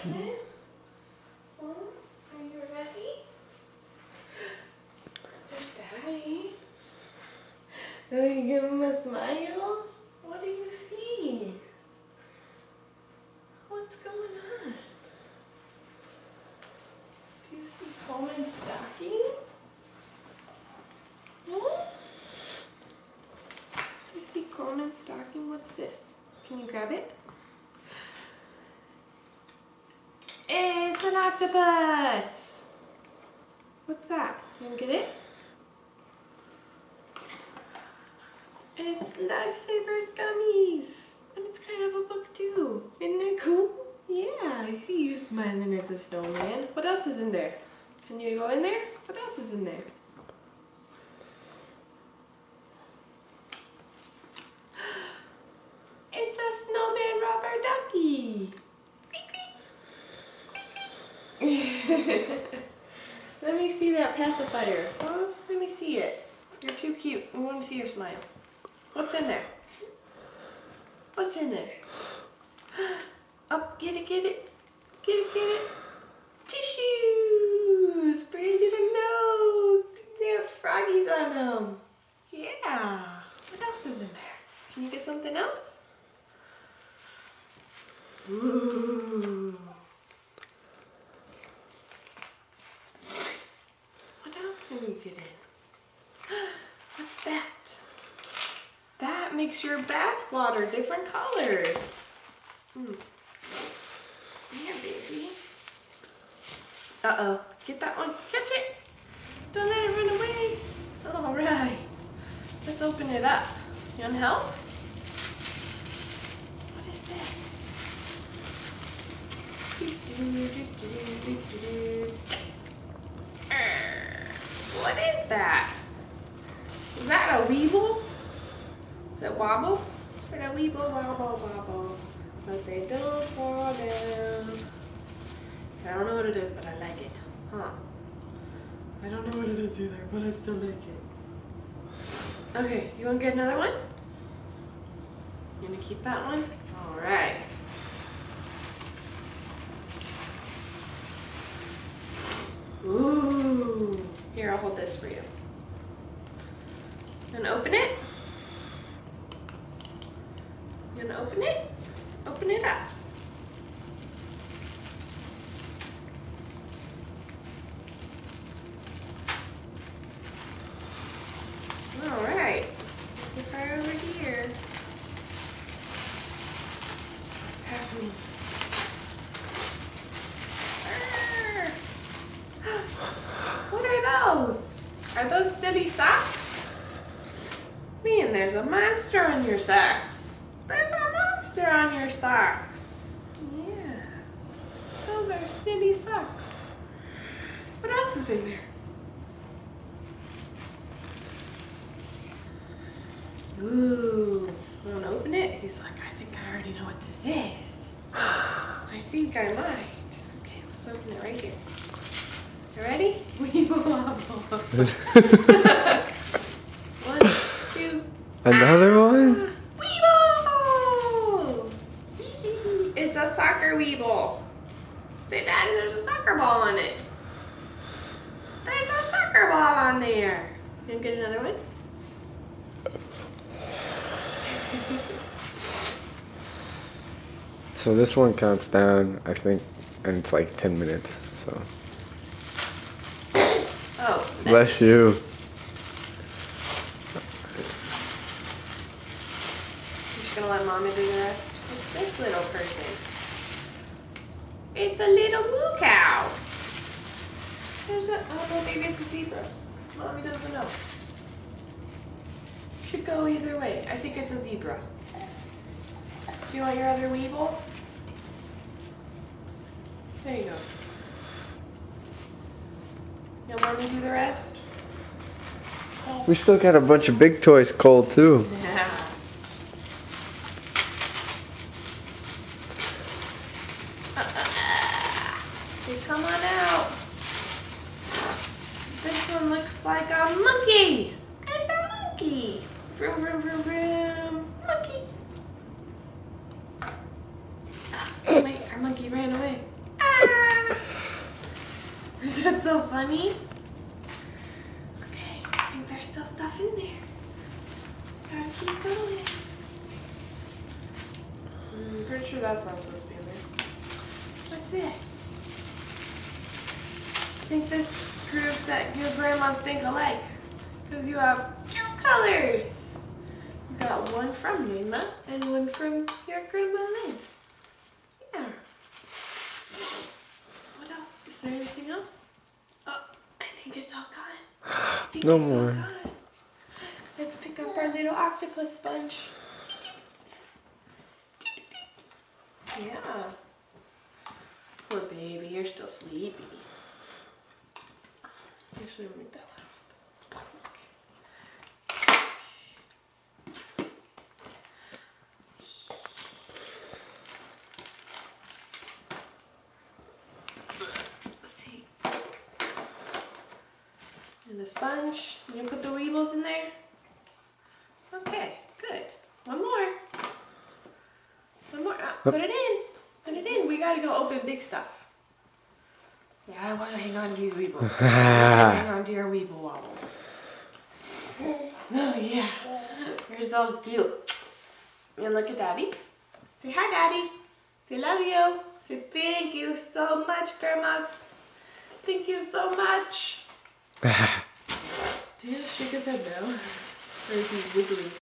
Okay. Well, are you ready? There's Daddy. Are you give him a smile? What do you see? What's going on? Do you see Coleman's stocking? Hmm? Do you see Coleman's stocking? What's this? Can you grab it? It's an octopus! What's that? You want to get it? It's Lifesavers Gummies! And it's kind of a book too. Isn't that cool? Yeah, I see you smiling at the snowman. What else is in there? Can you go in there? What else is in there? It's a snowman rubber ducky! Let me see that pacifier. Oh, let me see it. You're too cute. I want to see your smile. What's in there? What's in there? Oh, get it, get it. Get it, get it. Tissues for your little nose. They have froggies on them. Yeah. What else is in there? Can you get something else? Ooh. What else can we get in? What's that? That makes your bath water different colors. Here, baby. Uh-oh. Get that one. Catch it. Don't let it run away. All right. Let's open it up. You want help? What is this? What is that? Is that a weevil? Is it wobble? Is it a weevil, wobble, wobble? But they don't fall down. I don't know what it is, but I like it. Huh. I don't know what it is either, but I still like it. Okay, you want to get another one? You want to keep that one? All right. Ooh. Here, I'll hold this for you. You want to open it? You want to open it? Open it up. All right. Let's look right over here. What's happening? What are those? Are those silly socks? Man, there's a monster on your socks. There's a monster on your socks. Yeah. Those are silly socks. What else is in there? Ooh. You want to open it? He's like, I think I already know what this is. I think I might. Okay, let's open it right here. You ready? Weeble wobble. 1, 2. Another one? Weeble! It's a soccer weeble. Say, Daddy, there's a soccer ball on it. There's a soccer ball on there. You want to get another one? So this one counts down, I think, and it's like 10 minutes, so. Oh. Bless you. You're just gonna let Mommy do the rest? What's this little person? It's a little moo cow. There's a, oh no, maybe it's a zebra. Mommy doesn't know. Could go either way. I think it's a zebra. Do you want your other weevil? There you go. You want Mommy to do the rest? We still got a bunch of big toys cold too. Yeah. Okay, come on out. This one looks like a monkey. It's a monkey. Vroom, vroom, vroom, vroom. Monkey. Oh, wait, our monkey ran away. That's so funny. Okay, I think there's still stuff in there. Gotta keep going. I'm pretty sure that's not supposed to be in there. What's this? I think this proves that your grandmas think alike. Because you have 2 colors. You got one from Nima and one from your grandma Lynn. Yeah. What else? Is there anything else? Oh, I think it's all gone. No more. Let's pick up our little octopus sponge. Yeah. Poor baby, you're still sleepy. Actually, I'll make that last. Let's see. And the sponge. You put the Weebles in there? Okay, good. One more. One more. Put it in. Put it in. We gotta go open big stuff. Yeah, I want to hang on to these Weebles. Hang on to your Weeble wobbles. Oh, yeah. You're so cute. And look at Daddy. Say hi, Daddy. Say love you. Say thank you so much, grandmas. Thank you so much. Do you shake his head now? Or is he wiggling?